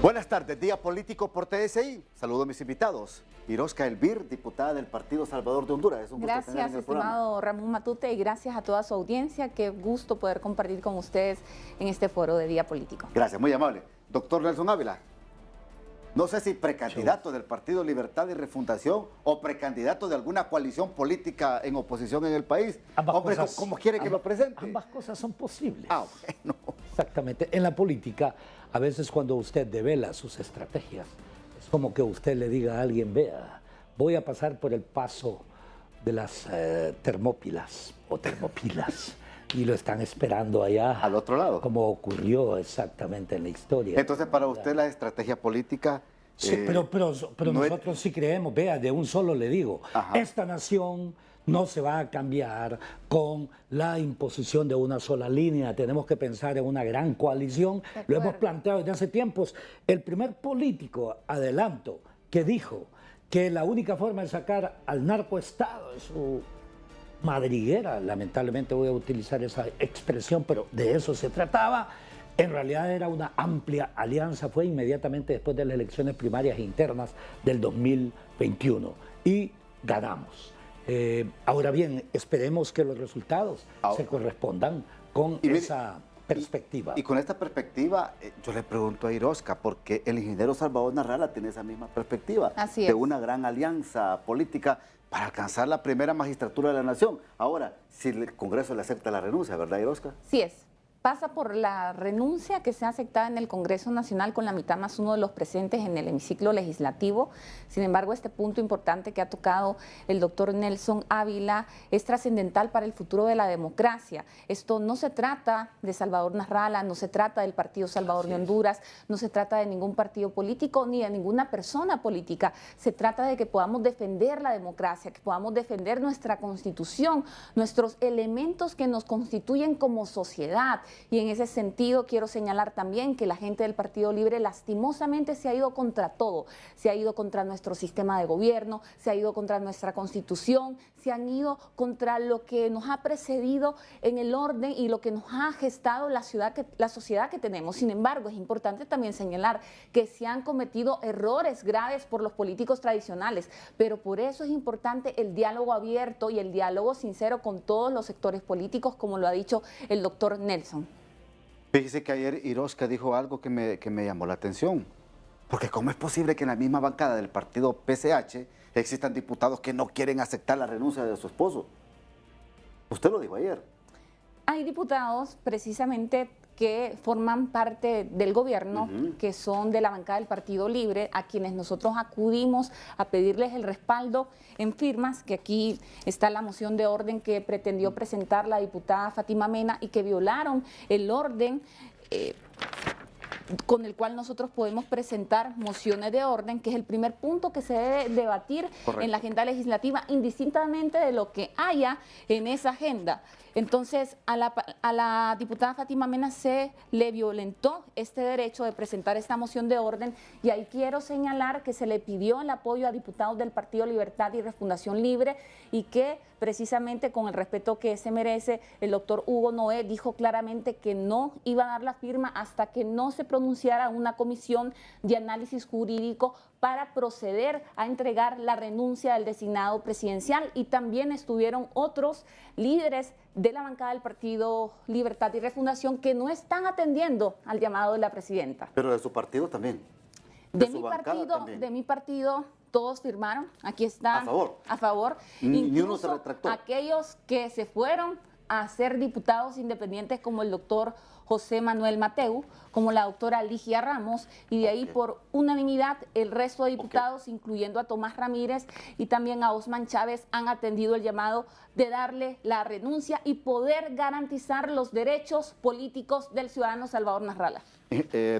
Buenas tardes, Día Político por TSI. Saludo a mis invitados. Iroska Elvir, diputada del Partido Salvador de Honduras. Es un gusto tenerla en el programa. Gracias, estimado Ramón Matute, y gracias a toda su audiencia. Qué gusto poder compartir con ustedes en este foro de Día Político. Gracias, muy amable. Doctor Nelson Ávila, no sé si precandidato del Partido Libertad y Refundación o precandidato de alguna coalición política en oposición en el país. Hombre, ¿cómo quiere que lo presente? Ambas cosas son posibles. Ah, bueno. Exactamente. En la política, a veces cuando usted devela sus estrategias, es como que usted le diga a alguien, vea, voy a pasar por el paso de las termópilas o termopilas y lo están esperando allá. Al otro lado. Como ocurrió exactamente en la historia. Entonces, para usted la estrategia política... Sí, pero no nosotros sí creemos, vea, de un solo le digo, esta nación no se va a cambiar con la imposición de una sola línea, tenemos que pensar en una gran coalición, lo hemos planteado desde hace tiempos. El primer político, adelanto, que dijo que la única forma de sacar al narcoestado de su madriguera, lamentablemente voy a utilizar esa expresión, pero de eso se trataba, en realidad era una amplia alianza, fue inmediatamente después de las elecciones primarias internas del 2021 y ganamos. Ahora bien, esperemos que los resultados se correspondan con esa perspectiva. Y con esta perspectiva, yo le pregunto a Iroska, porque el ingeniero Salvador Narrala tiene esa misma perspectiva. Así es. De una gran alianza política para alcanzar la primera magistratura de la nación. Ahora, si el Congreso le acepta la renuncia, ¿verdad, Iroska? Sí es. Pasa por la renuncia que sea aceptada en el Congreso Nacional con la mitad más uno de los presentes en el hemiciclo legislativo. Sin embargo, este punto importante que ha tocado el doctor Nelson Ávila es trascendental para el futuro de la democracia. Esto no se trata de Salvador Narrala, no se trata del Partido Salvador de Honduras, no se trata de ningún partido político ni de ninguna persona política. Se trata de que podamos defender la democracia, que podamos defender nuestra Constitución, nuestros elementos que nos constituyen como sociedad. Y en ese sentido quiero señalar también que la gente del Partido Libre lastimosamente se ha ido contra todo. Se ha ido contra nuestro sistema de gobierno, se ha ido contra nuestra Constitución, se han ido contra lo que nos ha precedido en el orden y lo que nos ha gestado la sociedad que tenemos. Sin embargo, es importante también señalar que se han cometido errores graves por los políticos tradicionales, pero por eso es importante el diálogo abierto y el diálogo sincero con todos los sectores políticos, como lo ha dicho el doctor Nelson. Fíjese que ayer Iroska dijo algo que me llamó la atención. Porque ¿cómo es posible que en la misma bancada del partido PCH existan diputados que no quieren aceptar la renuncia de su esposo? Usted lo dijo ayer. Hay diputados precisamente que forman parte del gobierno, que son de la bancada del Partido Libre, a quienes nosotros acudimos a pedirles el respaldo en firmas, que aquí está la moción de orden que pretendió presentar la diputada Fátima Mena y que violaron el orden con el cual nosotros podemos presentar mociones de orden, que es el primer punto que se debe debatir en la agenda legislativa, indistintamente de lo que haya en esa agenda. Entonces, a la diputada Fátima Mena se le violentó este derecho de presentar esta moción de orden, y ahí quiero señalar que se le pidió el apoyo a diputados del Partido Libertad y Refundación Libre, y que precisamente con el respeto que se merece, el doctor Hugo Noé dijo claramente que no iba a dar la firma hasta que no se pronunciara una comisión de análisis jurídico para proceder a entregar la renuncia del designado presidencial. Y también estuvieron otros líderes de la bancada del Partido Libertad y Refundación que no están atendiendo al llamado de la presidenta. Pero de su partido también. De mi partido todos firmaron, aquí está. ¿A favor? A favor. Ni uno se retractó. Aquellos que se fueron a ser diputados independientes, como el doctor José Manuel Mateu, como la doctora Ligia Ramos, y de ahí por unanimidad el resto de diputados, incluyendo a Tomás Ramírez y también a Osman Chávez, han atendido el llamado de darle la renuncia y poder garantizar los derechos políticos del ciudadano Salvador Narrala.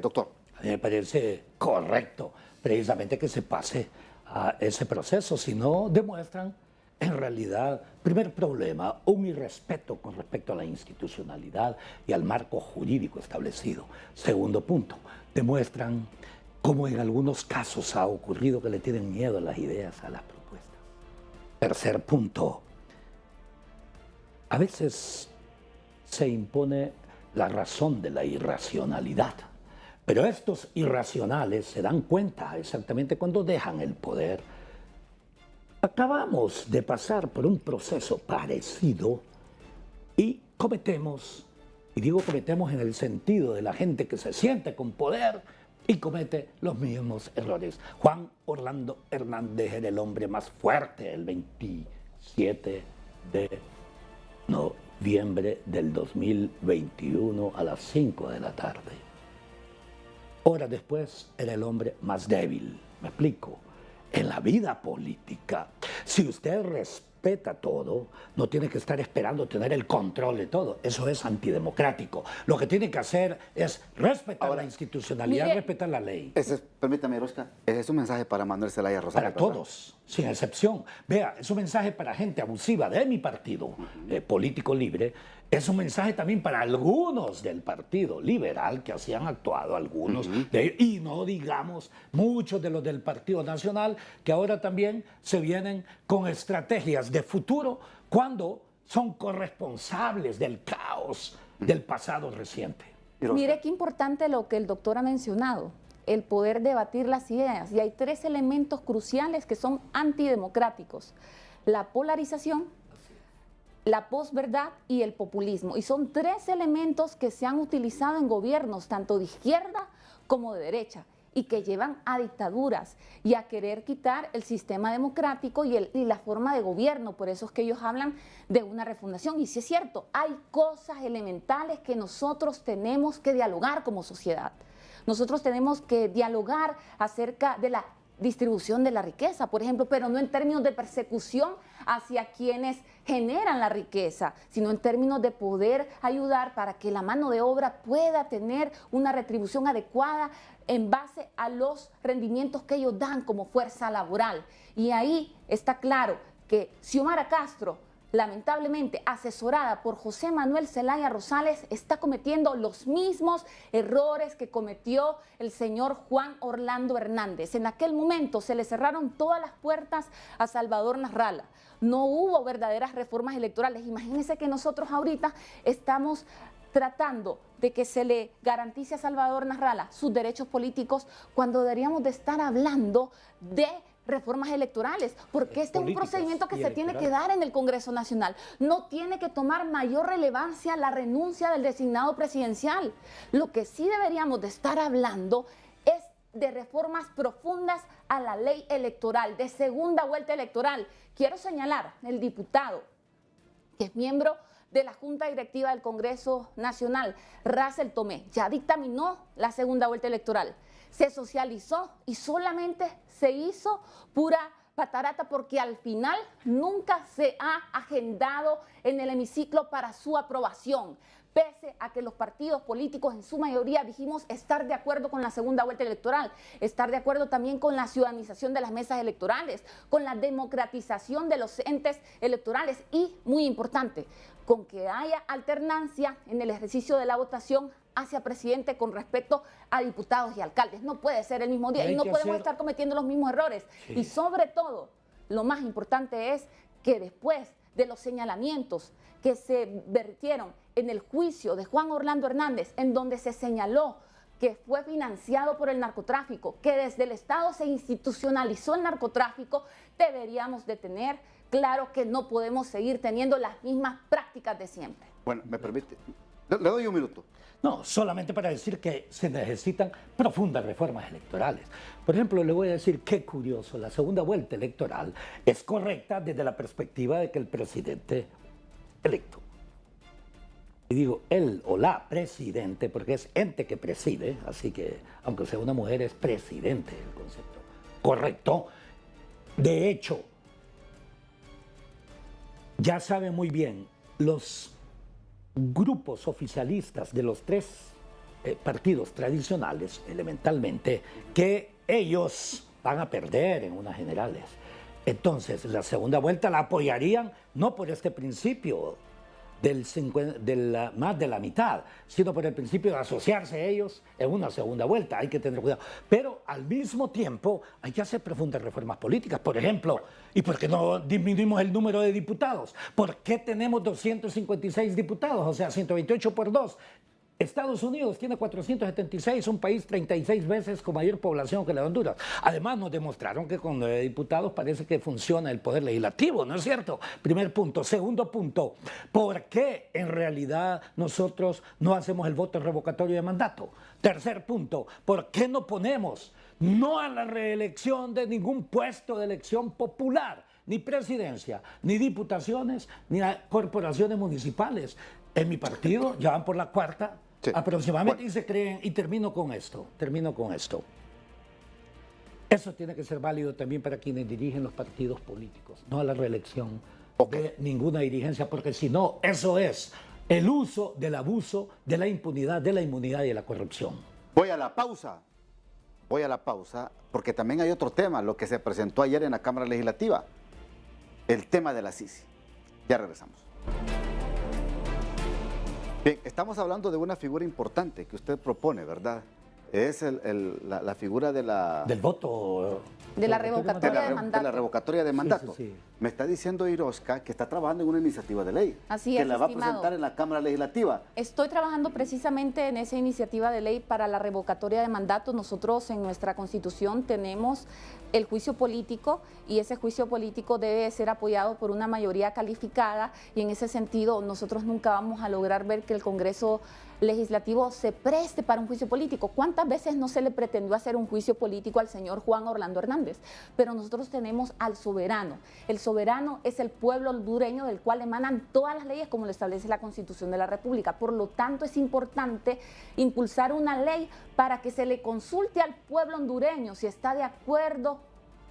Doctor. A mí me parece correcto precisamente que se pase a ese proceso, si no demuestran en realidad, primer problema, un irrespeto con respecto a la institucionalidad y al marco jurídico establecido. Segundo punto, demuestran cómo en algunos casos ha ocurrido que le tienen miedo a las ideas, a las propuestas. Tercer punto, a veces se impone la razón de la irracionalidad. Pero estos irracionales se dan cuenta exactamente cuando dejan el poder. Acabamos de pasar por un proceso parecido y cometemos, y digo cometemos en el sentido de la gente que se siente con poder y comete los mismos errores. Juan Orlando Hernández era el hombre más fuerte el 27 de noviembre del 2021 a las 5 de la tarde. Horas después era el hombre más débil. ¿Me explico? En la vida política, si usted respeta todo, no tiene que estar esperando tener el control de todo. Eso es antidemocrático. Lo que tiene que hacer es respetar la institucionalidad, respetar la ley. Permítame, Eroska, ese es un mensaje para Manuel Zelaya Rosales. Para todos, sin excepción. Vea, es un mensaje para gente abusiva de mi partido político libre. Es un mensaje también para algunos del Partido Liberal, que así han actuado algunos, de ellos, y no digamos muchos de los del Partido Nacional, que ahora también se vienen con estrategias de futuro cuando son corresponsables del caos del pasado reciente. Mire qué importante lo que el doctor ha mencionado, el poder debatir las ideas. Y hay tres elementos cruciales que son antidemocráticos: la polarización, la posverdad y el populismo. Y son tres elementos que se han utilizado en gobiernos tanto de izquierda como de derecha y que llevan a dictaduras y a querer quitar el sistema democrático y la forma de gobierno. Por eso es que ellos hablan de una refundación. Y sí es cierto, hay cosas elementales que nosotros tenemos que dialogar como sociedad. Nosotros tenemos que dialogar acerca de la distribución de la riqueza, por ejemplo, pero no en términos de persecución hacia quienes generan la riqueza, sino en términos de poder ayudar para que la mano de obra pueda tener una retribución adecuada en base a los rendimientos que ellos dan como fuerza laboral. Y ahí está claro que Xiomara Castro, lamentablemente asesorada por José Manuel Zelaya Rosales, está cometiendo los mismos errores que cometió el señor Juan Orlando Hernández. En aquel momento se le cerraron todas las puertas a Salvador Nasralla. No hubo verdaderas reformas electorales. Imagínense que nosotros ahorita estamos tratando de que se le garantice a Salvador Nasralla sus derechos políticos cuando deberíamos de estar hablando de reformas electorales, porque este es un procedimiento que se tiene que dar en el Congreso Nacional. No tiene que tomar mayor relevancia la renuncia del designado presidencial. Lo que sí deberíamos de estar hablando es de reformas profundas a la ley electoral, de segunda vuelta electoral. Quiero señalar, el diputado que es miembro de la Junta Directiva del Congreso Nacional, Russell Tomé, ya dictaminó la segunda vuelta electoral. Se socializó y solamente se hizo pura patarata porque al final nunca se ha agendado en el hemiciclo para su aprobación. Pese a que los partidos políticos en su mayoría dijimos estar de acuerdo con la segunda vuelta electoral, estar de acuerdo también con la ciudadanización de las mesas electorales, con la democratización de los entes electorales y, muy importante, con que haya alternancia en el ejercicio de la votación hacia presidente con respecto a diputados y alcaldes. No puede ser el mismo día y no podemos estar cometiendo los mismos errores. Sí. Y sobre todo, lo más importante es que después de los señalamientos que se vertieron en el juicio de Juan Orlando Hernández, en donde se señaló que fue financiado por el narcotráfico, que desde el Estado se institucionalizó el narcotráfico, deberíamos de tener claro que no podemos seguir teniendo las mismas prácticas de siempre. Bueno, me permite, le doy un minuto. No, solamente para decir que se necesitan profundas reformas electorales. Por ejemplo, le voy a decir qué curioso, la segunda vuelta electoral es correcta desde la perspectiva de que el presidente electo, y digo él o la presidente, porque es ente que preside, así que aunque sea una mujer es presidente el concepto correcto. De hecho, ya sabe muy bien los grupos oficialistas de los tres partidos tradicionales, elementalmente, que ellos van a perder en unas generales. Entonces, la segunda vuelta la apoyarían no por este principio más de la mitad, sino por el principio de asociarse ellos en una segunda vuelta. Hay que tener cuidado. Pero al mismo tiempo hay que hacer profundas reformas políticas. Por ejemplo, ¿y por qué no disminuimos el número de diputados? ¿Por qué tenemos 256 diputados? O sea, 128 por 2. Estados Unidos tiene 476, un país 36 veces con mayor población que la de Honduras. Además, nos demostraron que con 9 diputados parece que funciona el poder legislativo, ¿no es cierto? Primer punto. Segundo punto, ¿por qué en realidad nosotros no hacemos el voto revocatorio de mandato? Tercer punto, ¿por qué no ponemos no a la reelección de ningún puesto de elección popular? Ni presidencia, ni diputaciones, ni a corporaciones municipales. En mi partido ya van por la cuarta, sí, aproximadamente, bueno, y se creen, y termino con esto. Eso tiene que ser válido también para quienes dirigen los partidos políticos, no a la reelección de ninguna dirigencia, porque si no, eso es el uso del abuso, de la impunidad, de la inmunidad y de la corrupción. Voy a la pausa, porque también hay otro tema, lo que se presentó ayer en la Cámara Legislativa. El tema de la Sisi. Ya regresamos. Bien, estamos hablando de una figura importante que usted propone, ¿verdad? Es la figura de la... Del voto... De la revocatoria de mandato. De la revocatoria de mandato. Sí. Me está diciendo Iroska que está trabajando en una iniciativa de ley. Así es, que la va a presentar en la Cámara Legislativa. Estoy trabajando precisamente en esa iniciativa de ley para la revocatoria de mandato. Nosotros en nuestra Constitución tenemos el juicio político y ese juicio político debe ser apoyado por una mayoría calificada y en ese sentido nosotros nunca vamos a lograr ver que el Congreso Legislativo se preste para un juicio político. ¿Cuántas veces no se le pretendió hacer un juicio político al señor Juan Orlando Hernández? Pero nosotros tenemos al soberano. El soberano es el pueblo hondureño del cual emanan todas las leyes como lo establece la Constitución de la República. Por lo tanto, es importante impulsar una ley para que se le consulte al pueblo hondureño si está de acuerdo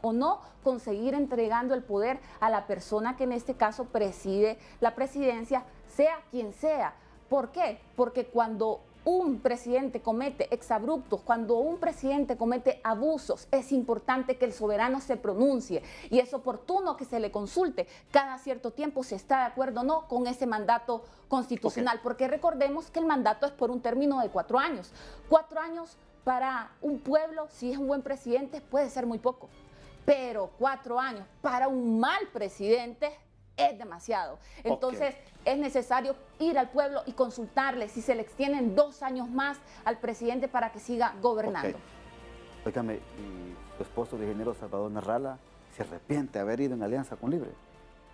o no con seguir entregando el poder a la persona que en este caso preside la presidencia, sea quien sea. ¿Por qué? Porque cuando un presidente comete exabruptos, cuando un presidente comete abusos, es importante que el soberano se pronuncie y es oportuno que se le consulte cada cierto tiempo si está de acuerdo o no con ese mandato constitucional, porque recordemos que el mandato es por un término de 4 años. 4 años para un pueblo, si es un buen presidente, puede ser muy poco, pero 4 años para un mal presidente es demasiado. Entonces es necesario ir al pueblo y consultarle si se le extienden 2 años más al presidente para que siga gobernando. Óigame, ¿y su esposo, el ingeniero Salvador Narrala, se arrepiente de haber ido en alianza con Libre?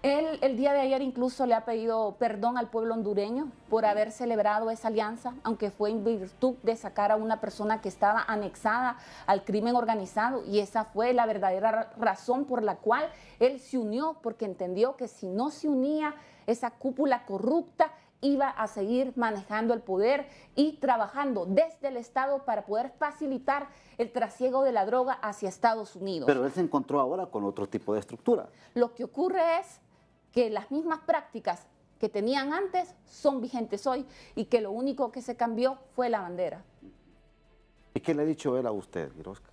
Él el día de ayer incluso le ha pedido perdón al pueblo hondureño por haber celebrado esa alianza, aunque fue en virtud de sacar a una persona que estaba anexada al crimen organizado, y esa fue la verdadera razón por la cual él se unió, porque entendió que si no se unía, esa cúpula corrupta iba a seguir manejando el poder y trabajando desde el Estado para poder facilitar el trasiego de la droga hacia Estados Unidos. Pero él se encontró ahora con otro tipo de estructura. Lo que ocurre es que las mismas prácticas que tenían antes son vigentes hoy y que lo único que se cambió fue la bandera. ¿Y qué le ha dicho él a usted, Iroska?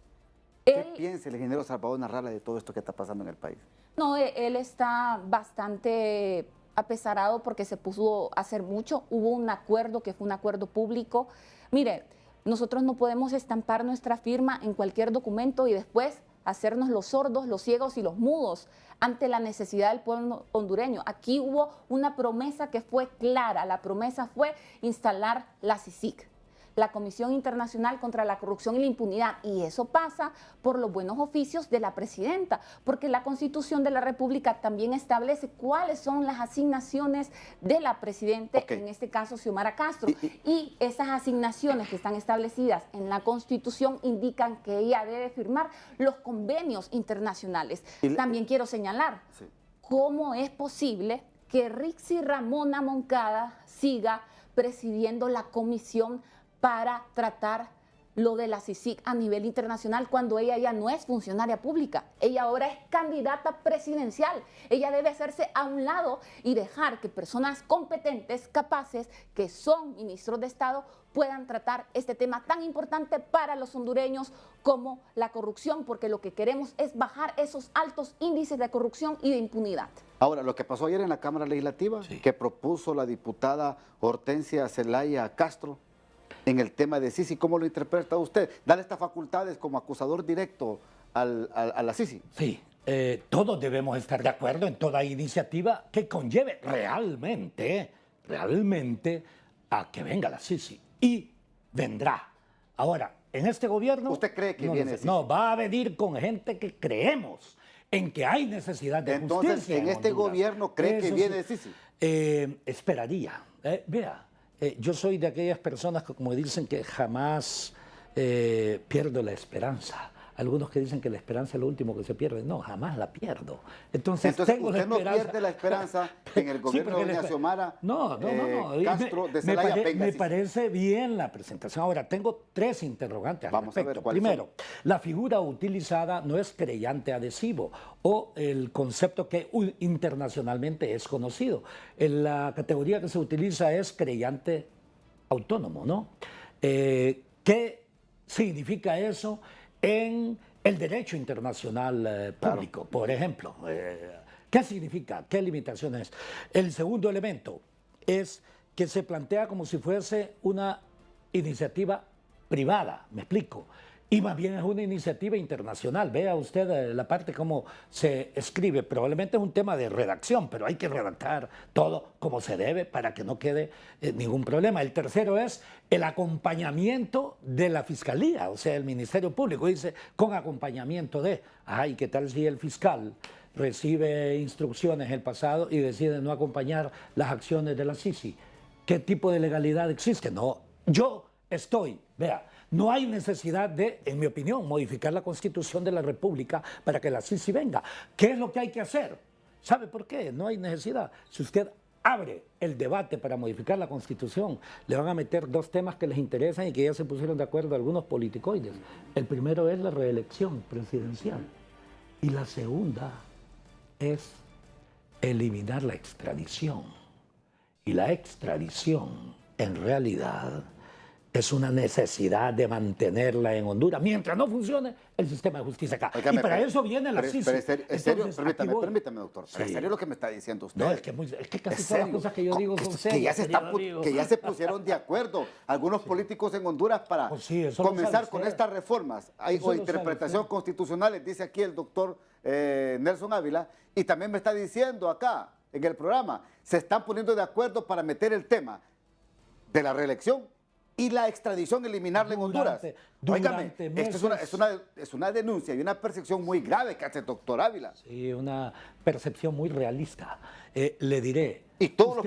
¿Qué piensa el ingeniero Salvador Narrala de todo esto que está pasando en el país? No, él está bastante apesarado porque se puso a hacer mucho. Hubo un acuerdo que fue un acuerdo público. Mire, nosotros no podemos estampar nuestra firma en cualquier documento y después hacernos los sordos, los ciegos y los mudos ante la necesidad del pueblo hondureño. Aquí hubo una promesa que fue clara. La promesa fue instalar la CICIG, la Comisión Internacional contra la Corrupción y la Impunidad, y eso pasa por los buenos oficios de la presidenta, porque la Constitución de la República también establece cuáles son las asignaciones de la presidenta, en este caso Xiomara Castro, y esas asignaciones que están establecidas en la Constitución indican que ella debe firmar los convenios internacionales. También quiero señalar cómo es posible que Rixi Ramona Moncada siga presidiendo la comisión para tratar lo de la CICIG a nivel internacional cuando ella ya no es funcionaria pública. Ella ahora es candidata presidencial. Ella debe hacerse a un lado y dejar que personas competentes, capaces, que son ministros de Estado, puedan tratar este tema tan importante para los hondureños como la corrupción, porque lo que queremos es bajar esos altos índices de corrupción y de impunidad. Ahora, lo que pasó ayer en la Cámara Legislativa, que propuso la diputada Hortensia Zelaya Castro, en el tema de Sisi, ¿cómo lo interpreta usted? Darle estas facultades como acusador directo a la Sisi. Sí, todos debemos estar de acuerdo en toda iniciativa que conlleve realmente a que venga la Sisi. y vendrá. Ahora, en este gobierno... ¿Usted cree que no, viene Sisi? No, va a venir con gente que creemos en que hay necesidad de Entonces, justicia. en este Honduras. gobierno, ¿cree que Eso viene sí. Sisi? Esperaría. Vea, yo soy de aquellas personas que, como dicen, que jamás pierdo la esperanza. Algunos que dicen que la esperanza es lo último que se pierde. No, jamás la pierdo. Entonces tengo usted la no esperanza. pierde la esperanza en el gobierno de doña Xiomara No. Castro de Zelaya. Me parece bien la presentación. Ahora, tengo tres interrogantes al Vamos a ver respecto. cuáles Primero, la figura utilizada no es creyente adhesivo o el concepto que internacionalmente es conocido. La categoría que se utiliza es creyente autónomo, ¿no? ¿Qué significa eso en el derecho internacional público, Claro. por ejemplo? ¿Qué significa? ¿Qué limitaciones? El segundo elemento es que se plantea como si fuese una iniciativa privada, me explico, y más bien es una iniciativa internacional. Vea usted la parte cómo se escribe, probablemente es un tema de redacción, pero hay que redactar todo como se debe para que no quede ningún problema. El tercero es el acompañamiento de la Fiscalía, o sea, el Ministerio Público dice con acompañamiento de, ay, ¿qué tal si el fiscal recibe instrucciones en el pasado y decide no acompañar las acciones de la Sisi? ¿Qué tipo de legalidad existe? No, yo estoy, vea, no hay necesidad de, en mi opinión, modificar la Constitución de la República para que la Sisi venga. ¿Qué es lo que hay que hacer? ¿Sabe por qué? No hay necesidad. Si usted abre el debate para modificar la Constitución, le van a meter dos temas que les interesan y que ya se pusieron de acuerdo algunos politicoides. El primero es la reelección presidencial y la segunda es eliminar la extradición. Y la extradición, en realidad, es una necesidad de mantenerla en Honduras mientras no funcione el sistema de justicia acá. Óigame, y para eso viene la CICI. Pero en serio, Entonces, permítame, doctor. Sí. ¿Pero en serio lo que me está diciendo usted? No, es que casi ¿Es todas las serio? cosas que yo digo son serias. Que ya se pusieron de acuerdo algunos políticos en Honduras para Pues sí, eso lo comenzar sabe con usted. estas reformas Eso o lo interpretaciones sabe usted. constitucionales, dice aquí el doctor Nelson Ávila, y también me está diciendo acá en el programa, se están poniendo de acuerdo para meter el tema de la reelección y la extradición, eliminarla en Honduras. Óigame, esto es una denuncia y una percepción muy grave que hace el doctor Ávila. Sí, una percepción muy realista. Le diré. Y todos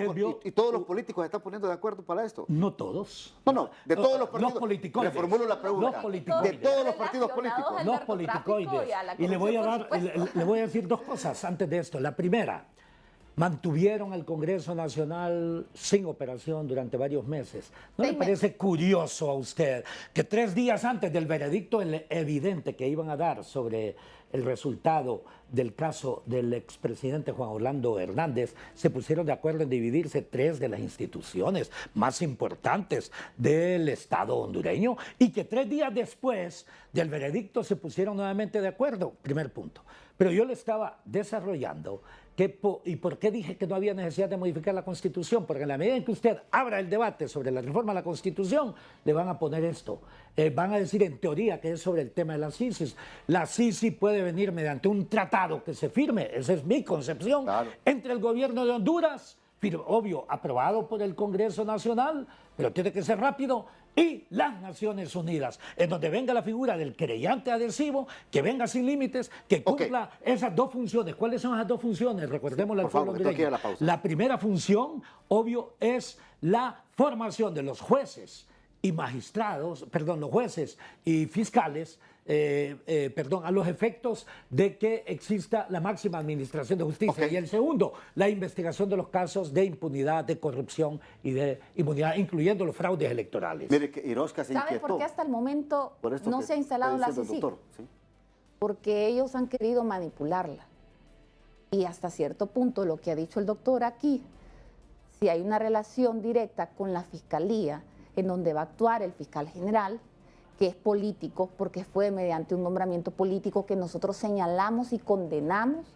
los políticos se están poniendo de acuerdo para esto. No todos. No, de todos los partidos. Los politicoides. Reformulo la pregunta. Los politicoides. De todos los partidos políticos. Relacionados al Los narcotráfico politicoides. y a la Y le voy a corrupción, dar, por supuesto. le voy a decir dos cosas antes de esto. La primera, mantuvieron al Congreso Nacional sin operación durante varios meses. ¿No le parece curioso a usted que 3 días antes del veredicto evidente que iban a dar sobre el resultado del caso del expresidente Juan Orlando Hernández, se pusieron de acuerdo en dividirse 3 de las instituciones más importantes del Estado hondureño y que 3 días después del veredicto se pusieron nuevamente de acuerdo? Primer punto. Pero yo le estaba desarrollando ¿y por qué dije que no había necesidad de modificar la Constitución? Porque en la medida en que usted abra el debate sobre la reforma a la Constitución, le van a poner esto. Van a decir en teoría que es sobre el tema de las CICIs. La CICI puede venir mediante un tratado que se firme, esa es mi concepción, Claro. entre el gobierno de Honduras, obvio, aprobado por el Congreso Nacional, pero tiene que ser rápido, y las Naciones Unidas, en donde venga la figura del querellante adhesivo, que venga sin límites, que cumpla esas dos funciones. ¿Cuáles son esas dos funciones? Recordémosle al pueblo hondureño. La primera función, obvio, es la formación de los jueces y magistrados, perdón, los jueces y fiscales, a los efectos de que exista la máxima administración de justicia. Y el segundo, la investigación de los casos de impunidad, de corrupción y de inmunidad, incluyendo los fraudes electorales. Mire que Irosca se inquietó. ¿Sabe por qué hasta el momento no se ha instalado la CICI? ¿Sí? Porque ellos han querido manipularla. Y hasta cierto punto, lo que ha dicho el doctor aquí, si hay una relación directa con la Fiscalía, en donde va a actuar el fiscal general, que es político, porque fue mediante un nombramiento político que nosotros señalamos y condenamos,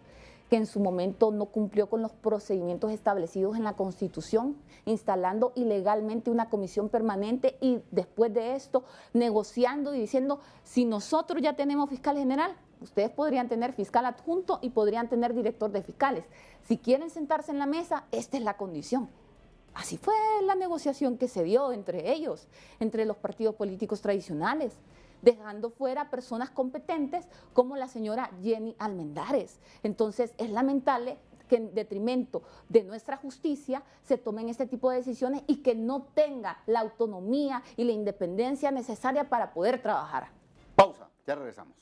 que en su momento no cumplió con los procedimientos establecidos en la Constitución, instalando ilegalmente una comisión permanente y después de esto negociando y diciendo, si nosotros ya tenemos fiscal general, ustedes podrían tener fiscal adjunto y podrían tener director de fiscales. Si quieren sentarse en la mesa, esta es la condición. Así fue la negociación que se dio entre ellos, entre los partidos políticos tradicionales, dejando fuera personas competentes como la señora Jenny Almendares. Entonces, es lamentable que en detrimento de nuestra justicia se tomen este tipo de decisiones y que no tenga la autonomía y la independencia necesaria para poder trabajar. Pausa, ya regresamos.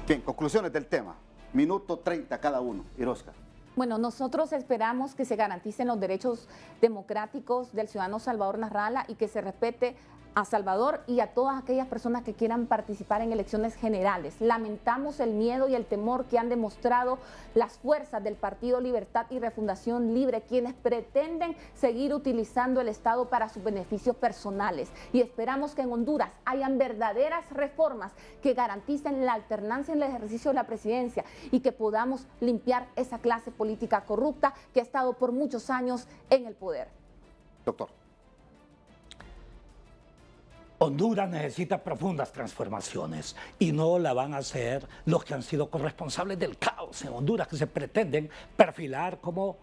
Bien, conclusiones del tema. Minuto 30 cada uno. Iroska. Bueno, nosotros esperamos que se garanticen los derechos democráticos del ciudadano Salvador Nasralla y que se respete a Salvador y a todas aquellas personas que quieran participar en elecciones generales. Lamentamos el miedo y el temor que han demostrado las fuerzas del Partido Libertad y Refundación Libre, quienes pretenden seguir utilizando el Estado para sus beneficios personales. Y esperamos que en Honduras hayan verdaderas reformas que garanticen la alternancia en el ejercicio de la presidencia y que podamos limpiar esa clase política corrupta que ha estado por muchos años en el poder. Doctor. Honduras necesita profundas transformaciones y no la van a hacer los que han sido corresponsables del caos en Honduras, que se pretenden perfilar como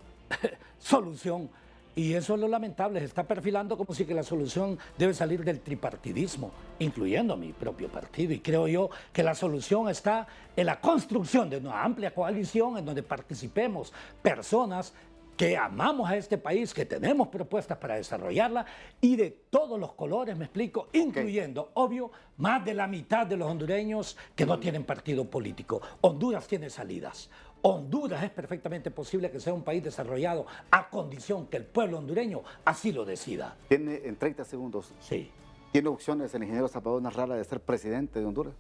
solución. Y eso es lo lamentable, se está perfilando como si que la solución debe salir del tripartidismo, incluyendo mi propio partido. Y creo yo que la solución está en la construcción de una amplia coalición en donde participemos personas que amamos a este país, que tenemos propuestas para desarrollarla y de todos los colores, me explico, incluyendo, obvio, más de la mitad de los hondureños que no tienen partido político. Honduras tiene salidas. Honduras es perfectamente posible que sea un país desarrollado a condición que el pueblo hondureño así lo decida. Tiene en 30 segundos. Sí. ¿Tiene opciones el ingeniero Salvador Nasralla de ser presidente de Honduras?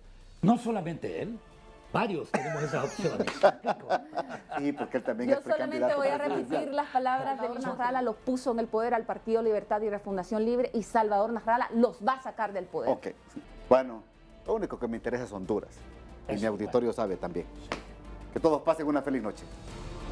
No solamente él. Varios tenemos esas opciones. Sí, porque él también Yo solamente voy a repetir las palabras de Nasralla, los puso en el poder al Partido Libertad y Refundación Libre y Salvador Nasralla los va a sacar del poder. Ok, bueno, lo único que me interesa es Honduras y mi auditorio sabe también. Que todos pasen una feliz noche.